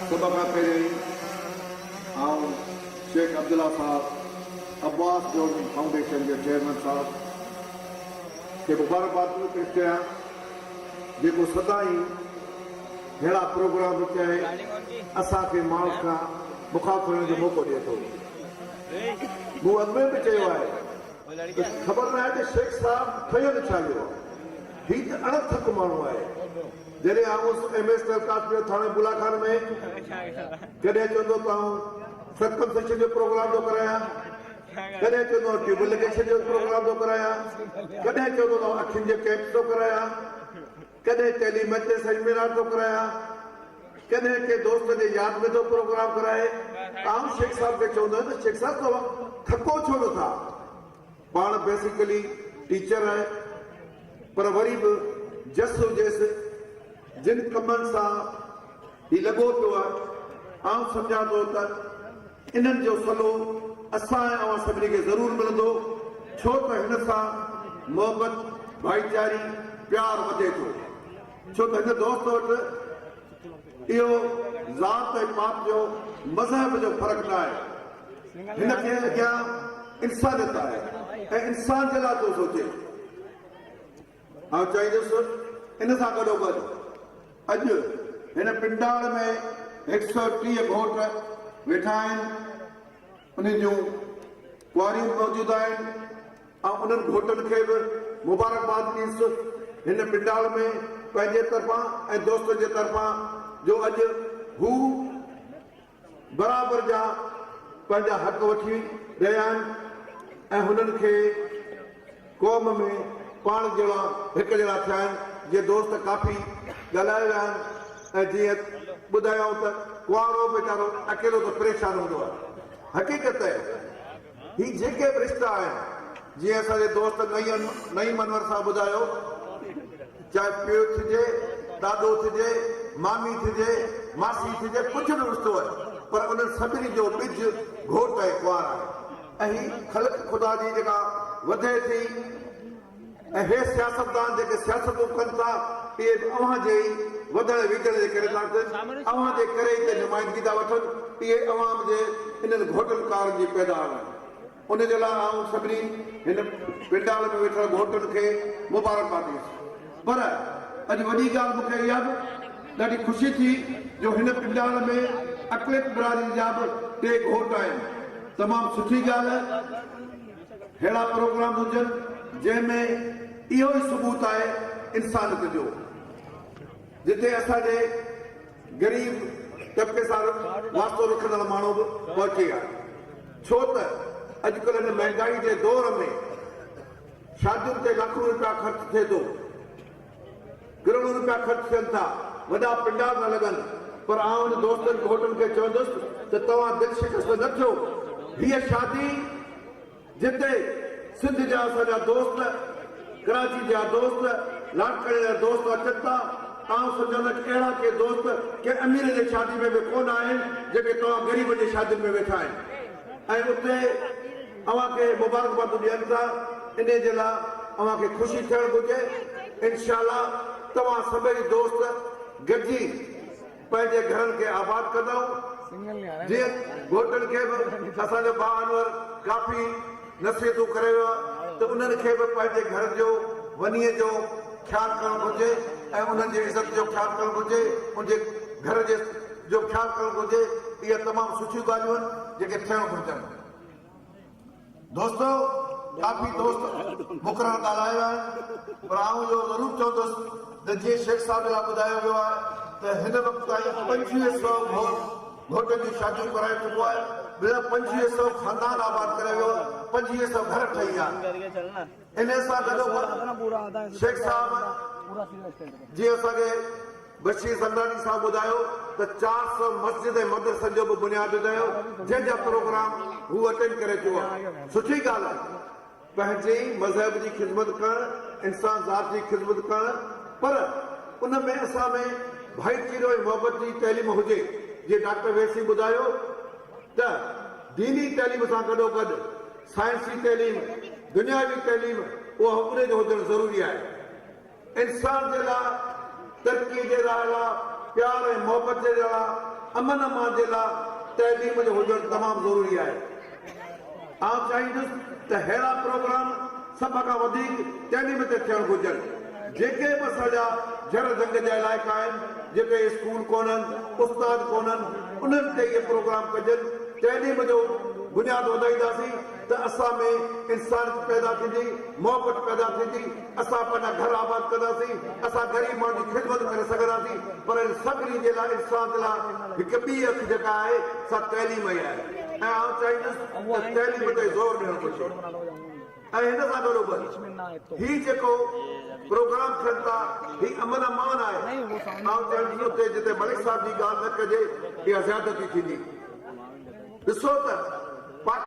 सब खां पहिरीं आउं शेख अब्दुल्ला साहब अब्बास जोड़ी फाउंडेशन के चेयरमैन साहब के मुबारकबाद पेश कयां जेको सदाई अहिड़ा प्रोग्राम चाहे असांखे माण्हू खां मुखातिब थियण जो मौक़ो ॾिए थो। मूं अॻु में बि चयो आहे त ख़बर न आहे त शेख साहब ठहियल छा वियो आहे। हीउ त अणथक माण्हू आहे। जॾहिं आउं MS कास्ट में थाणे बुलाखान में कॾहिं चवंदो त आउं सर्कमसेशन जो प्रोग्राम थो करायां, कॾहिं चवंदो ट्यूबलिकेशन जो प्रोग्राम थो करायां, कॾहिं चवंदो त अखियुनि जे कैंप थो करायां, कॾहिं टेलीमेच सेमिनार थो करायां, कॾहिं के दोस्त जे यादि में थो प्रोग्राम कराए। आउं शेख साहब खे चवंदो आहियां त शेख साहब तव्हां थको छो नथा? पाण बेसिकली टीचर आहे, पर वरी बि जस हुजेसि जिन कमनि सां ही लॻो पियो आहे। आउं सम्झां थो त इन्हनि जो सलो असां ऐं अवां सभिनी खे ज़रूरु मिलंदो, छो त हिन सां मोहबत, भाईचारी, प्यार वधे थो। छो त हिन दोस्त वटि इहो ज़ात ऐं पात जो मज़हब जो फ़र्क़ु न आहे। हिनखे अॻियां इंसानियत आहे ऐं इंसान जे लाइ थो सोचे। आउं चाहींदुसि इन सां गॾोगॾु अॼु हिन पिंडार में 130 घोट वेठा आहिनि, उन जूं कुआरियूं मौजूदु आहिनि ऐं उन्हनि घोटनि खे बि मुबारकबाद ॾींदुसि हिन पिंडार में पंहिंजे तरफ़ां ऐं दोस्तनि जे तरफ़ां जो अॼु हू बराबरि जा पंहिंजा हक़ वठी रहिया आहिनि ऐं हुननि खे क़ौम में पाण जहिड़ा हिकु जहिड़ा थिया आहिनि। जीअं दोस्त काफ़ी ॻाल्हाए विया आहिनि ऐं जीअं ॿुधायूं त कुआरो वीचारो अकेलो त परेशान हूंदो आहे। हक़ीक़त ही जेके बि रिश्ता आहिनि, जीअं असांजे दोस्त नईम अनवर सां ॿुधायो, चाहे पीउ थिजे, ॾाॾो थिजे, मामी थिजे, मासी थिजे, कुझु बि रिश्तो आहे, पर उन्हनि सभिनी जो ॿिज घोट ऐं कुंवार आहे। ऐं ही ख़ल्क़ ख़ुदा जी जेका वधे थी ऐं हे सियासतदान जेके सियासतूं कनि था, इहे बि अव्हां जे ई वधण विधण जे करे था कनि, अव्हां जे करे ई त नुमाइंदगी था वठनि। इहे अवाम जे इन्हनि घोटनकारनि जी पैदावार आहे। उन जे लाइ आउं सभिनी हिन पिंडाल में वेठल घोटनि खे मुबारकबाद ॾींदुसि। पर अॼु वॾी ॻाल्हि मूंखे इहा बि ॾाढी ख़ुशी थी जो हिन पिंडाल में अक़लियत बिरादरी जा बि 3 घोट आहिनि। तमामु सुठी ॻाल्हि आहे। अहिड़ा प्रोग्राम हुजनि जंहिंमें इहो ई सबूत आहे इंसानियत जो, जिते असांजे ग़रीब तबिके सां वास्तो रखंदड़ माण्हू बि पहुची आहे। छो त अॼुकल्ह हिन महांगाई जे दौर में शादियुनि ते लाखों रुपया ख़र्च थिए थो, करोड़ों रुपया ख़र्च थियनि था, वॾा पिंडार न लॻनि। पर आउं हिन दोस्तनि घोटनि खे चवंदुसि त तव्हां दिलि शिकस्त न थियो। हीअ शादी जिते सिंध जा असांजा दोस्त, कराची जा दोस्त, लाटकड़े जा दोस्त अचनि था, आउं सम्झंदो कि अहिड़ा के दोस्त के अमीर जे शादी में बि कोन आहिनि जेके तव्हां ग़रीब जे शादियुनि में वेठा आहिनि। ऐं उते अव्हांखे मुबारकबाद ॾियनि था। इन जे लाइ अव्हांखे ख़ुशी थियणु घुरिजे। इंशाअल्लाह तव्हां सभई दोस्त गॾिजी पंहिंजे घरनि खे आबाद कंदव। जीअं घोटनि खे बि असांजो भाउ अनवर काफ़ी नसीहतूं करे वियो आहे त उन्हनि खे बि पंहिंजे घर जो वञीअ जो ख़्यालु करणु घुरिजे ऐं उन्हनि जी इज़त जो ख़्यालु करणु घुरिजे, उनजे घर जे जो ख़्यालु करणु घुरिजे। इहे तमामु सुठियूं ॻाल्हियूं आहिनि जेके थियणु घुरिजनि। दोस्तो, काफ़ी दोस्त मुक़ररु ॻाल्हायो आहे, पर आउं इहो ज़रूरु चवंदुसि त जीअं शेख साहब लाइ ॿुधायो वियो आहे त हिन वक़्तु ताईं 2500 घोटनि जूं शादियूं कराए चुको आहे। ॿिया 2500 ख़ानदान आबाद करे वियो, 2500 घर ठही विया। इन सां गॾोगॾु शेख साहब जीअं असांखे बशीर संदानी साहब ॿुधायो त 400 मस्जिद ऐं मदरसनि जो बि बुनियाद विधायो, जंहिंजा प्रोग्राम हू अटेंड करे चुको आहे। सुठी ॻाल्हि आहे पंहिंजे मज़हब जी ख़िदमत करणु, इंसान ज़ात जी ख़िदमत करणु, पर उन में असां में भाईचारो ऐं मोहबत जी तइलीम हुजे। जीअं डॉक्टर वेसी ॿुधायो त दीनी तइलीम सां गॾोगॾु साइंसी तइलीम, दुनियावी तइलीम उहा उन जो हुजणु ज़रूरी आहे। इंसान जे लाइ तरक़ी जे लाइ, प्यार ऐं मोहबत जे लाइ अमन अमान जे लाइ तइलीम जो हुजणु तमामु ज़रूरी आहे। आउं चाहींदुसि त अहिड़ा प्रोग्राम सभ खां वधीक तइलीम ते थियणु घुरिजनि। जेके बि असांजा झड़ जंग जा इलाइक़ा आहिनि, जेके स्कूल कोन्हनि, उस्ताद कोन्हनि, उन्हनि ते इहे प्रोग्राम कजनि। तइलीम जो बुनियाद वधाईंदासीं त असां में इंसानियत पैदा थींदी, मोहबत पैदा थींदी, असां पंहिंजा घर आबाद कंदासीं, असां ग़रीब माण्हुनि जी ख़िदमत करे सघंदासीं। पर इन सभिनी जे लाइ इंसान जे लाइ हिकु ॿी अखि जेका आहे सा तइलीम ई आहे। ऐं आउं चाहींदुसि त तइलीम ते ज़ोर ॾियणु घुरिजे। ऐं हिन सां गॾोगॾु ही जेको प्रोग्राम थियनि था, ही अमन अमान आहे। आउं चाहींदुसि उते जिते मलिक साहिब जी ॻाल्हि न कजे, इहा ज़्यादती थींदी। ॾिसो त